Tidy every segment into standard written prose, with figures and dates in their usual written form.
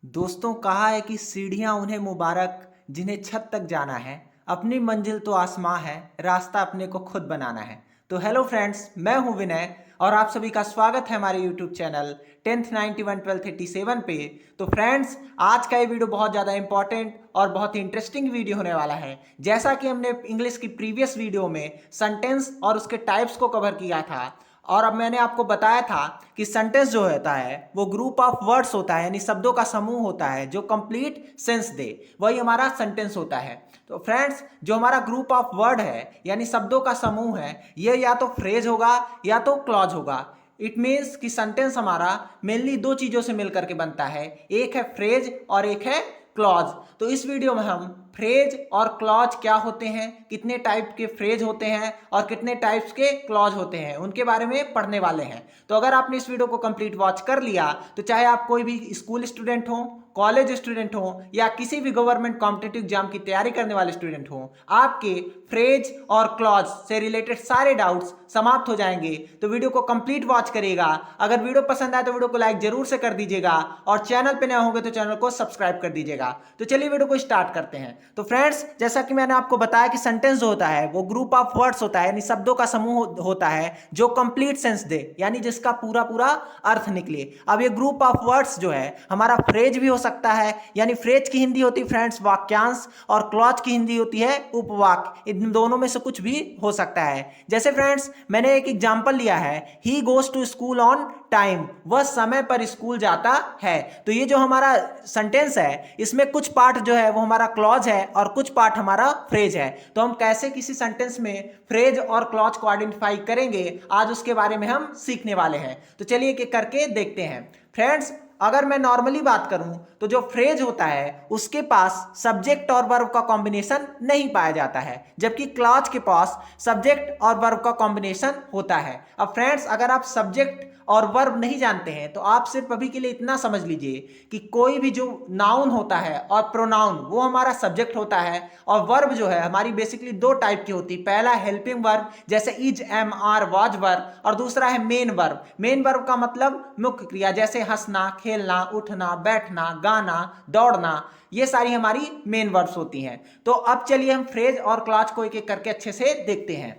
दोस्तों कहा है कि सीढ़ियां उन्हें मुबारक जिन्हें छत तक जाना है। अपनी मंजिल तो आसमां है, रास्ता अपने को खुद बनाना है। तो हेलो फ्रेंड्स, मैं हूं विनय और आप सभी का स्वागत है हमारे यूट्यूब चैनल 10th 91 12th 87 पे। तो फ्रेंड्स, आज का ये वीडियो बहुत ज़्यादा इंपॉर्टेंट और बहुत ही इंटरेस्टिंग वीडियो होने वाला है। जैसा कि हमने इंग्लिश की प्रीवियस वीडियो में सेंटेंस और उसके टाइप्स को कवर किया था, और अब मैंने आपको बताया था कि सेंटेंस जो होता है वो ग्रुप ऑफ वर्ड्स होता है, यानी शब्दों का समूह होता है जो कंप्लीट सेंस दे, वही हमारा सेंटेंस होता है। तो फ्रेंड्स, जो हमारा ग्रुप ऑफ वर्ड है यानी शब्दों का समूह है, ये या तो फ्रेज होगा या तो क्लॉज होगा। इट मीन्स कि सेंटेंस हमारा मेनली दो चीज़ों से मिलकर के बनता है, एक है फ्रेज और एक है क्लॉज। तो इस वीडियो में हम फ्रेज और क्लॉज क्या होते हैं, कितने टाइप के फ्रेज होते हैं और कितने टाइप्स के क्लॉज होते हैं, उनके बारे में पढ़ने वाले हैं। तो अगर आपने इस वीडियो को कंप्लीट वॉच कर लिया तो चाहे आप कोई भी स्कूल स्टूडेंट हो, कॉलेज स्टूडेंट हो या किसी भी गवर्नमेंट कॉम्पिटिटिव एग्जाम की तैयारी करने वाले स्टूडेंट हो, आपके फ्रेज और क्लॉज से रिलेटेड सारे डाउट्स समाप्त हो जाएंगे। तो वीडियो को कंप्लीट वॉच करिएगा। अगर वीडियो पसंद आए तो वीडियो को लाइक जरूर से कर दीजिएगा और चैनल पे नए होंगे तो चैनल को सब्सक्राइब कर दीजिएगा। तो चलिए वीडियो को स्टार्ट करते हैं। तो फ्रेंड्स, जैसा कि मैंने आपको बताया कि सेंटेंस जो होता है वो ग्रुप ऑफ वर्ड्स होता है, यानी शब्दों का समूह होता है जो कंप्लीट सेंस दे, यानी जिसका पूरा पूरा अर्थ निकले। अब ये ग्रुप ऑफ वर्ड्स जो है हमारा फ्रेज भी हो सकता है, यानी फ्रेज की हिंदी होती है फ्रेंड्स वाक्यांश, और क्लॉज की हिंदी होती है उपवाक्य। इन दोनों में से कुछ भी हो सकता है। जैसे फ्रेंड्स, मैंने एक एग्जांपल लिया है, he goes to school on time, वह समय पर स्कूल जाता है। तो ये जो हमारा सेंटेंस है इसमें कुछ पार्ट जो है वो हमारा क्लॉज है और कुछ पार्ट हमारा फ्रेज है। तो हम कैसे किसी सेंटेंस में फ्रेज और क्लॉज को आइडेंटिफाई करेंगे, आज उसके बारे में हम सीखने वाले हैं। तो चलिए एक एक करके देखते हैं। फ्रेंड्स, अगर मैं नॉर्मली बात करूं तो जो फ्रेज होता है उसके पास सब्जेक्ट और वर्ब का कॉम्बिनेशन नहीं पाया जाता है, जबकि क्लॉज के पास सब्जेक्ट और वर्ब का कॉम्बिनेशन होता है। अब फ्रेंड्स, अगर आप सब्जेक्ट और वर्ब नहीं जानते हैं तो आप सिर्फ अभी के लिए इतना समझ लीजिए कि कोई भी जो नाउन होता है और प्रोनाउन वो हमारा सब्जेक्ट होता है, और वर्ब जो है हमारी बेसिकली दो टाइप की होती है। पहला हेल्पिंग वर्ब जैसे is, am, are, was verb, और दूसरा है मेन वर्ब। मेन वर्ब का मतलब मुख्य क्रिया, जैसे हंसना, खेलना, उठना, बैठना, गाना, दौड़ना, ये सारी हमारी मेन वर्ब्स होती हैं। तो अब चलिए हम फ्रेज और क्लॉज को एक एक करके अच्छे से देखते हैं।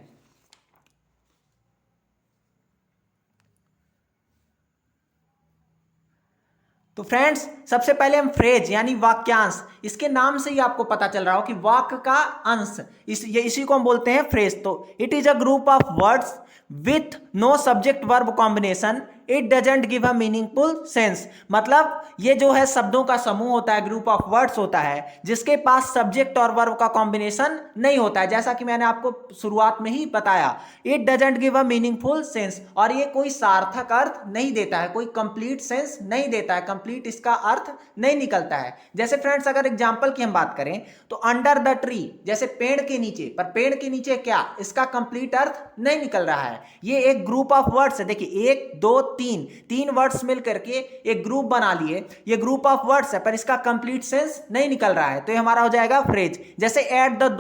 तो फ्रेंड्स, सबसे पहले हम फ्रेज यानी वाक्यांश, इसके नाम से ही आपको पता चल रहा हो कि वाक्य का अंश, इसी को हम बोलते हैं फ्रेज। तो it is a group of words with no subject verb combination, it doesn't give a meaningful sense. मतलब ये जो है शब्दों का समूह होता है, ग्रुप ऑफ वर्ड्स होता है जिसके पास सब्जेक्ट और वर्ब का कॉम्बिनेशन नहीं होता है, जैसा कि मैंने आपको शुरुआत में ही बताया। It doesn't give a meaningful sense, और ये कोई सार्थक अर्थ नहीं देता है, कोई कंप्लीट सेंस नहीं देता है, कंप्लीट इसका अर्थ नहीं निकलता है। जैसे फ्रेंड्स, अगर एग्जांपल की हम बात करें तो अंडर द ट्री, जैसे पेड़ के नीचे, पर पेड़ के नीचे क्या, इसका कंप्लीट अर्थ नहीं निकल रहा है। ये एक ग्रुप ऑफ वर्ड्स है। देखिए, एक दो तीन वर्ड्स मिलकर के एक ग्रुप बना लिए, ये ग्रुप ऑफ वर्ड्स है पर इसका कंप्लीट सेंस नहीं निकल रहा है, तो ये हमारा हो जाएगा फ्रेज। जैसे एट द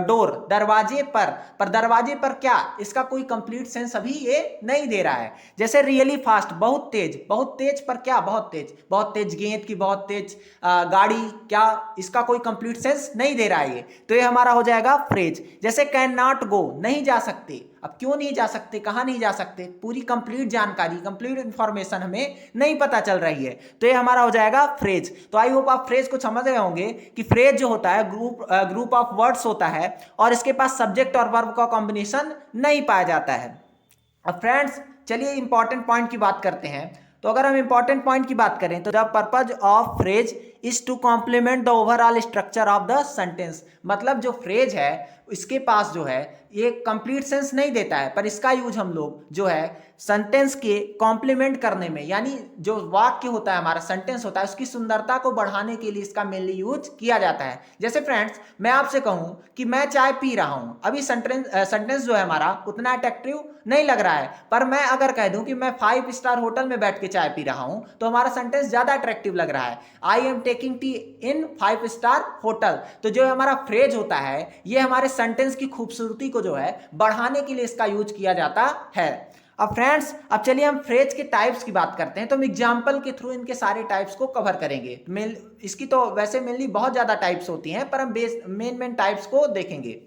डोर, दरवाजे पर दरवाजे पर क्या, इसका कोई कंप्लीट सेंस अभी ये नहीं दे रहा है। जैसे रियली फास्ट, बहुत तेज पर क्या, बहुत तेज गेंद की बहुत तेज गाड़ी, क्या, इसका कोई कंप्लीट सेंस नहीं दे रहा है ये, तो ये हमारा हो जाएगा फ्रेज। जैसे कैन नॉट गो, नहीं जा सकते। अब क्यों नहीं जा सकते, कहां नहीं जा सकते, पूरी कंप्लीट जानकारी, कंप्लीट इंफॉर्मेशन हमें नहीं पता चल रही है, तो ये हमारा हो जाएगा फ्रेज। तो आई होप आप फ्रेज को समझ रहे होंगे कि फ्रेज जो होता है ग्रुप ऑफ वर्ड्स होता है और इसके पास सब्जेक्ट और वर्ब का कॉम्बिनेशन नहीं पाया जाता है। अब फ्रेंड्स, चलिए इंपॉर्टेंट पॉइंट की बात करते हैं। तो अगर हम इंपॉर्टेंट पॉइंट की बात करें तो the purpose of phrase is to complement the overall structure of the sentence. मतलब जो फ्रेज है इसके पास जो है ये कंप्लीट सेंस नहीं देता है, पर इसका यूज हम लोग जो है सेंटेंस के कॉम्प्लीमेंट करने में, यानी जो वाक्य होता है हमारा सेंटेंस होता है उसकी सुंदरता को बढ़ाने के लिए इसका मेनली यूज किया जाता है। जैसे फ्रेंड्स, मैं आपसे कहूं कि मैं चाय पी रहा हूं, अभी सेंटेंस जो है हमारा उतना अट्रैक्टिव नहीं लग रहा है, पर मैं अगर कह दूं कि मैं 5 स्टार होटल में बैठ के चाय पी रहा हूं तो हमारा सेंटेंस ज्यादा अट्रैक्टिव लग रहा है। I am taking tea in 5 star hotel. तो जो हमारा फ्रेज होता है ये हमारे सेंटेंस की खूबसूरती को जो है बढ़ाने के लिए इसका यूज किया जाता है। अब फ्रेंड्स, अब चलिए हम फ्रेज के टाइप्स की बात करते हैं। तो हम एग्जांपल के थ्रू इनके सारे टाइप्स को कवर करेंगे। इसकी तो वैसे मेनली बहुत ज़्यादा टाइप्स होती हैं, पर हम मेन टाइप्स को देखेंगे।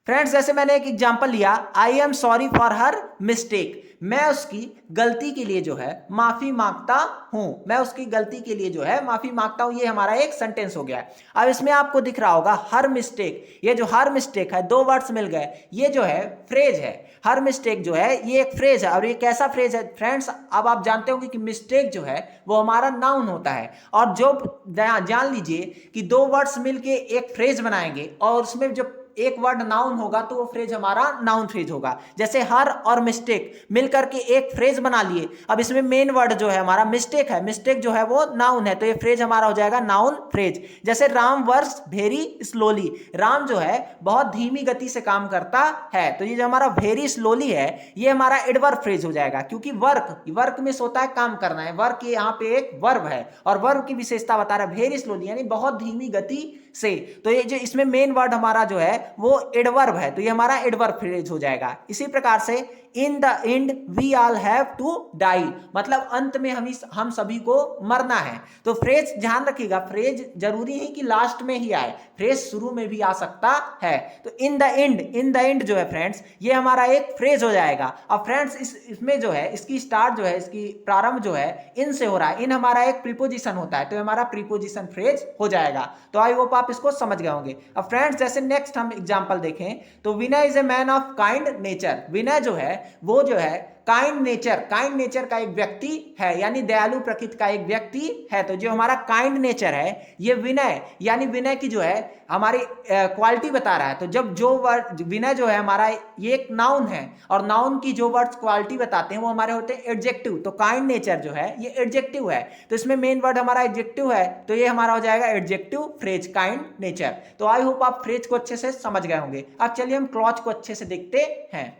फ्रेंड्स, जैसे मैंने एक एग्जांपल लिया, I am sorry for her mistake, मैं उसकी गलती के लिए जो है माफी मांगता हूं, मैं उसकी गलती के लिए जो है माफी मांगता हूं। ये हमारा एक सेंटेंस हो गया है। अब इसमें आपको दिख रहा होगा हर मिस्टेक, ये जो हर मिस्टेक है, दो वर्ड्स मिल गए, ये जो है फ्रेज है। हर मिस्टेक जो है ये एक फ्रेज है। और ये कैसा फ्रेज है फ्रेंड्स? अब आप जानते होंगे कि मिस्टेक जो है वो हमारा नाउन होता है, और जो जान लीजिए कि दो वर्ड्स मिलके एक फ्रेज बनाएंगे और उसमें जो एक वर्ड नाउन होगा तो वो फ्रेज हमारा नाउन फ्रेज होगा। जैसे हर और मिस्टेक मिलकर के एक फ्रेज बना लिए। अब इसमें मेन वर्ड जो है हमारा मिस्टेक है, मिस्टेक जो है वो नाउन है, तो ये फ्रेज हमारा हो जाएगा नाउन फ्रेज। जैसे Ram works very slowly, Ram जो है बहुत धीमी गति से काम करता है, तो ये जो हमारा वेरी स्लोली है ये हमारा एडवर्ब फ्रेज हो जाएगा, क्योंकि वर्क में होता है काम करना है, वर्क यहाँ पे एक वर्ब है और वर्ब की विशेषता बता रहा है वेरी स्लोली यानी बहुत धीमी गति से। तो ये जो इसमें मेन वर्ड हमारा जो है वो एडवर्ब है, तो ये हमारा एडवर्ब फ्रेज हो जाएगा। इसी प्रकार से in the end we all have to die, मतलब अंत में हम सभी को मरना है। तो फ्रेज ध्यान रखिएगा, फ्रेज जरूरी है कि लास्ट में ही आए, फ्रेज शुरू में भी आ सकता है। तो इन द एंड जो है फ्रेंड्स ये हमारा एक फ्रेज हो जाएगा। अब फ्रेंड्स इसमें जो है इसकी स्टार्ट जो है इसकी प्रारंभ जो है इन से हो रहा है, इन हमारा एक प्रीपोजिशन होता है, तो हमारा प्रीपोजिशन फ्रेज हो जाएगा। तो आई होप आप इसको समझ गए होंगे। अब फ्रेंड्स, जैसे नेक्स्ट हम एग्जांपल देखें तो Vinay is a man of kind nature, Vinay जो है वो जो है काइंड नेचर का एक व्यक्ति है, यानी दयालु प्रकृति का एक व्यक्ति है। तो जो हमारा काइंड नेचर है ये विनय यानी विनय की जो है हमारी क्वालिटी बता रहा है। तो जब जो वर्ड विनय जो है हमारा ये एक नाउन है, और नाउन की जो वर्ड्स क्वालिटी बताते हैं वो हमारे होते हैं एडजेक्टिव। तो काइंड नेचर जो है ये एडजेक्टिव है, तो इसमें मेन वर्ड हमारा एडजेक्टिव है, तो ये हमारा हो जाएगा एडजेक्टिव फ्रेज काइंड नेचर। तो आई होप आप फ्रेज को अच्छे से समझ गए होंगे। अब चलिए हम क्लॉज को अच्छे से देखते हैं।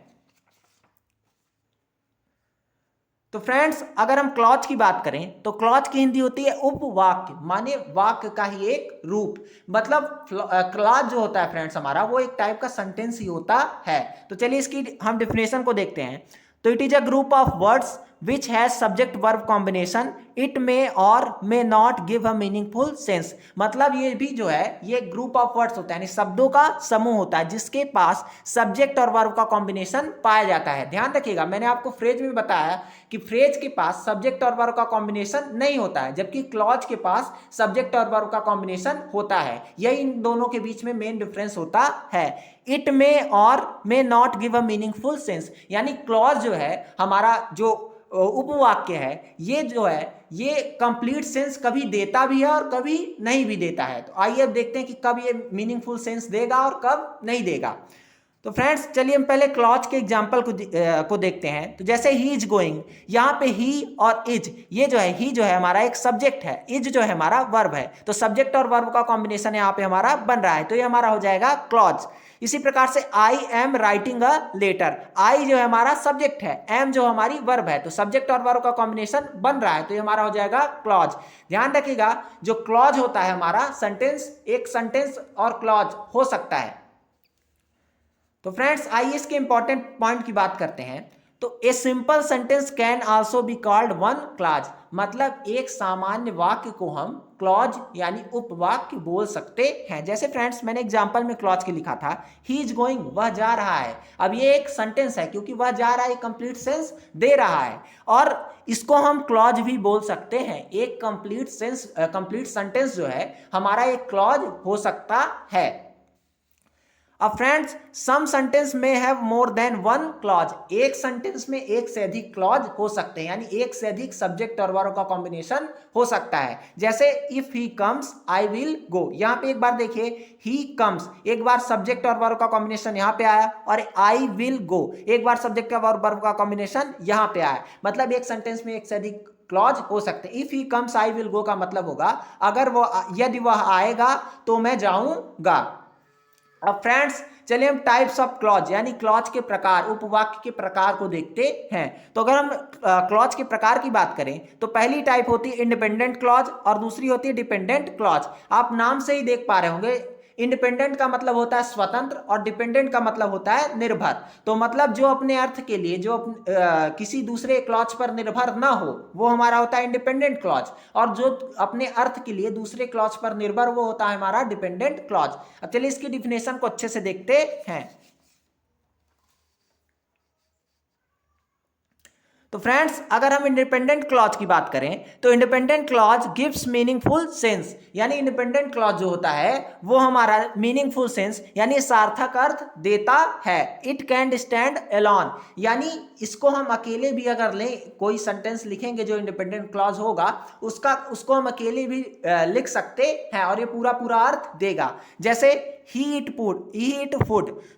तो फ्रेंड्स, अगर हम क्लॉज की बात करें तो क्लॉज की हिंदी होती है उपवाक्य, माने वाक्य का ही एक रूप। मतलब क्लॉज जो होता है फ्रेंड्स हमारा वो एक टाइप का सेंटेंस ही होता है। तो चलिए इसकी हम डिफिनेशन को देखते हैं। तो it is a group of words which has subject verb combination, it may or may not give a meaningful sense। मतलब ये भी जो है ये ग्रुप ऑफ वर्ड्स होता है, यानी शब्दों का समूह होता है जिसके पास सब्जेक्ट और वर्ब का कॉम्बिनेशन पाया जाता है। ध्यान रखिएगा, मैंने आपको फ्रेज में बताया कि फ्रेज के पास सब्जेक्ट और वर्ब का कॉम्बिनेशन नहीं होता है, जबकि क्लॉज के पास सब्जेक्ट और वर्ब का कॉम्बिनेशन होता है। यही इन दोनों के बीच में मेन डिफरेंस होता है। इट मे और may not give a meaningful sense, यानी क्लॉज जो है हमारा जो उपवाक्य है ये जो है ये कंप्लीट सेंस कभी देता भी है और कभी नहीं भी देता है। तो आइए अब देखते हैं कि कब ये मीनिंगफुल सेंस देगा और कब नहीं देगा। तो फ्रेंड्स, चलिए हम पहले क्लॉज के एग्जांपल को देखते हैं। तो जैसे ही इज गोइंग, यहाँ पे ही और इज, ये जो है ही जो है हमारा एक सब्जेक्ट है, इज जो है हमारा वर्ब है, तो सब्जेक्ट और वर्ब का कॉम्बिनेशन यहाँ पे हमारा बन रहा है, तो ये हमारा हो जाएगा क्लॉज। इसी प्रकार से I am writing a letter, I जो है हमारा सब्जेक्ट है, एम जो हमारी वर्ब है, तो सब्जेक्ट और वर्ब का कॉम्बिनेशन बन रहा है, तो ये हमारा हो जाएगा क्लॉज। ध्यान रखिएगा, जो क्लॉज होता है हमारा सेंटेंस, एक सेंटेंस और क्लॉज हो सकता है। तो फ्रेंड्स, आइए इसके इंपॉर्टेंट पॉइंट की बात करते हैं। तो a simple sentence can also be called one clause, मतलब एक सामान्य वाक्य को हम क्लॉज यानी उपवाक्य बोल सकते हैं। जैसे फ्रेंड्स, मैंने एग्जांपल में क्लॉज के लिखा था ही इज गोइंग, वह जा रहा है। अब ये एक सेंटेंस है क्योंकि वह जा रहा है कंप्लीट सेंस दे रहा है, और इसको हम क्लॉज भी बोल सकते हैं। एक कंप्लीट सेंटेंस जो है हमारा एक क्लॉज हो सकता है। अब फ्रेंड्स, सम सेंटेंस में have more than one clause, एक सेंटेंस में एक से अधिक क्लॉज हो सकते हैं, यानी एक से अधिक सब्जेक्ट और वर्ब का कॉम्बिनेशन हो सकता है। जैसे if he comes I will गो, यहाँ पे एक बार देखिए ही कम्स, एक बार सब्जेक्ट और वर्ब का कॉम्बिनेशन यहाँ पे आया, और आई विल गो एक बार सब्जेक्ट और वर्ब का कॉम्बिनेशन यहाँ पे आया, मतलब एक सेंटेंस में एक से अधिक क्लॉज हो सकते हैं। If he comes I will गो का मतलब होगा अगर वो यदि वह आएगा तो मैं जाऊंगा। अब फ्रेंड्स, चलिए हम टाइप्स ऑफ क्लॉज यानी क्लॉज के प्रकार, उपवाक्य के प्रकार को देखते हैं। तो अगर हम क्लॉज के प्रकार की बात करें तो पहली टाइप होती है इंडिपेंडेंट क्लॉज और दूसरी होती है डिपेंडेंट क्लॉज। आप नाम से ही देख पा रहे होंगे, इंडिपेंडेंट का मतलब होता है स्वतंत्र और डिपेंडेंट का मतलब होता है निर्भर। तो मतलब जो अपने अर्थ के लिए किसी दूसरे क्लॉज पर निर्भर ना हो वो हमारा होता है इंडिपेंडेंट क्लॉज, और जो अपने अर्थ के लिए दूसरे क्लॉज पर निर्भर वो होता है हमारा डिपेंडेंट क्लॉज। अब चलिए इसकी डिफिनेशन को अच्छे से देखते हैं। तो फ्रेंड्स अगर हम इंडिपेंडेंट क्लॉज की बात करें तो independent clause gives meaningful sense, यानी इंडिपेंडेंट क्लॉज जो होता है वो हमारा मीनिंगफुल सेंस यानी सार्थक अर्थ देता है। इट कैन स्टैंड अलोन, यानी इसको हम अकेले भी अगर लें, कोई सेंटेंस लिखेंगे जो इंडिपेंडेंट क्लॉज होगा उसको हम अकेले भी लिख सकते हैं और ये पूरा पूरा अर्थ देगा। जैसे ही ईट फूड,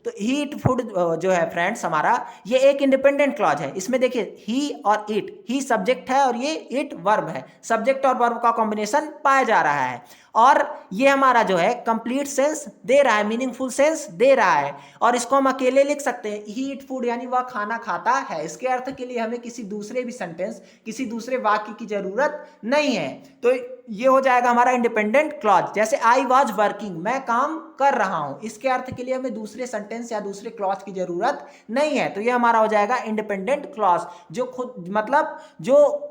तो ही ईट फूड जो है फ्रेंड्स हमारा ये एक इंडिपेंडेंट क्लॉज है। इसमें देखिए ही और इट, ही सब्जेक्ट है और ये इट वर्ब है, सब्जेक्ट और वर्ब का कॉम्बिनेशन पाया जा रहा है और ये हमारा जो है कंप्लीट सेंस दे रहा है, मीनिंगफुल सेंस दे रहा है और इसको हम अकेले लिख सकते हैं। ही ईट फूड यानी वह खाना खाता है। इसके अर्थ के लिए हमें किसी दूसरे भी सेंटेंस, किसी दूसरे वाक्य की जरूरत नहीं है। तो ये हो जाएगा हमारा इंडिपेंडेंट क्लॉज। जैसे आई वॉज वर्किंग, मैं काम कर रहा हूं, इसके अर्थ के लिए हमें दूसरे सेंटेंस या दूसरे क्लॉज की जरूरत नहीं है। तो ये हमारा हो जाएगा इंडिपेंडेंट क्लॉज जो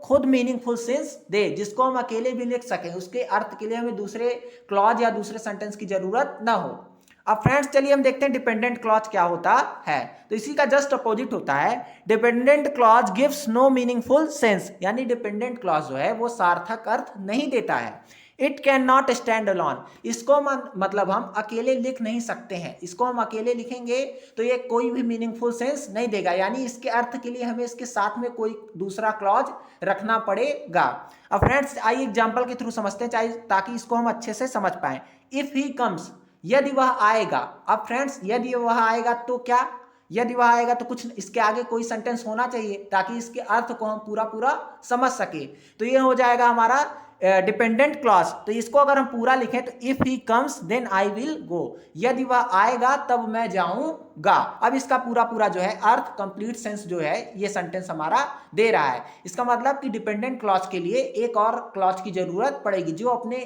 खुद मीनिंगफुल सेंस दे, जिसको हम अकेले भी लिख सकें, उसके अर्थ के लिए हमें दूसरे क्लॉज या दूसरे सेंटेंस की जरूरत ना हो। अब फ्रेंड्स चलिए हम देखते हैं डिपेंडेंट क्लॉज क्या होता है। तो इसी का जस्ट अपोजिट होता है dependent clause gives no meaningful sense, यानी डिपेंडेंट क्लॉज जो है वो सार्थक अर्थ नहीं देता है। It can not stand alone, इसको मतलब हम अकेले लिख नहीं सकते हैं। इसको हम अकेले लिखेंगे तो ये कोई भी मीनिंगफुल सेंस नहीं देगा, यानी इसके अर्थ के लिए हमें इसके साथ में कोई दूसरा क्लॉज रखना पड़ेगा। अब फ्रेंड्स आइए एग्जांपल के थ्रू समझते हैं ताकि इसको हम अच्छे से समझ पाएं। इफ ही कम्स, यदि वह आएगा। अब फ्रेंड्स यदि वह आएगा तो क्या, यदि वह आएगा तो कुछ इसके आगे कोई सेंटेंस होना चाहिए ताकि इसके अर्थ को हम पूरा पूरा समझ सके। तो ये हो जाएगा हमारा डिपेंडेंट क्लॉज। तो इसको अगर हम पूरा लिखें तो if he comes then I will go, यदि वह आएगा तब मैं जाऊंगा। अब इसका पूरा पूरा जो है अर्थ, कंप्लीट सेंस जो है ये सेंटेंस हमारा दे रहा है। इसका मतलब कि डिपेंडेंट क्लॉज के लिए एक और क्लॉज की जरूरत पड़ेगी जो अपने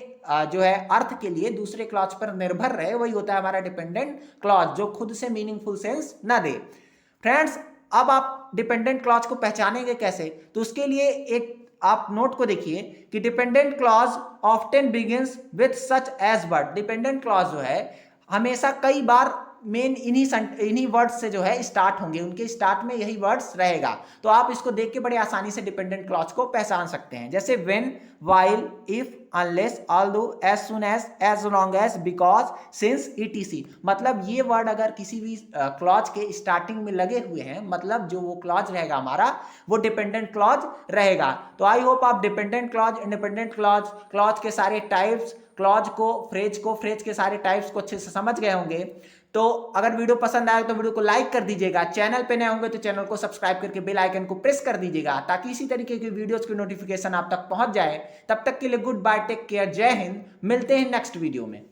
जो है अर्थ के लिए दूसरे क्लॉज पर निर्भर रहे, वही होता है हमारा डिपेंडेंट क्लॉज जो खुद से मीनिंगफुल सेंस ना दे। फ्रेंड्स अब आप डिपेंडेंट क्लॉज को पहचानेंगे कैसे, तो उसके लिए एक आप नोट को देखिए कि dependent clause often begins with such as word. Dependent clause जो है हमेशा कई बार मेन इन्हीं वर्ड्स से जो है स्टार्ट होंगे, उनके स्टार्ट में यही वर्ड्स रहेगा। तो आप इसको देख के बड़े आसानी से डिपेंडेंट क्लॉज को पहचान सकते हैं। जैसे when, while, if, unless, although, as soon as long as, because, since, etc. मतलब ये वर्ड अगर किसी भी क्लॉज के स्टार्टिंग में लगे हुए हैं, मतलब जो वो क्लॉज रहेगा हमारा वो डिपेंडेंट क्लॉज रहेगा। तो आई होप आप dependent clause, independent clause, clause के सारे टाइप्स, क्लॉज को, फ्रेज के सारे टाइप्स को अच्छे से समझ गए होंगे। तो अगर वीडियो पसंद आए तो वीडियो को लाइक कर दीजिएगा, चैनल पे नए होंगे तो चैनल को सब्सक्राइब करके बेल आइकन को प्रेस कर दीजिएगा ताकि इसी तरीके की वीडियोस की नोटिफिकेशन आप तक पहुंच जाए। तब तक के लिए गुड बाय, टेक केयर, जय हिंद। मिलते हैं नेक्स्ट वीडियो में।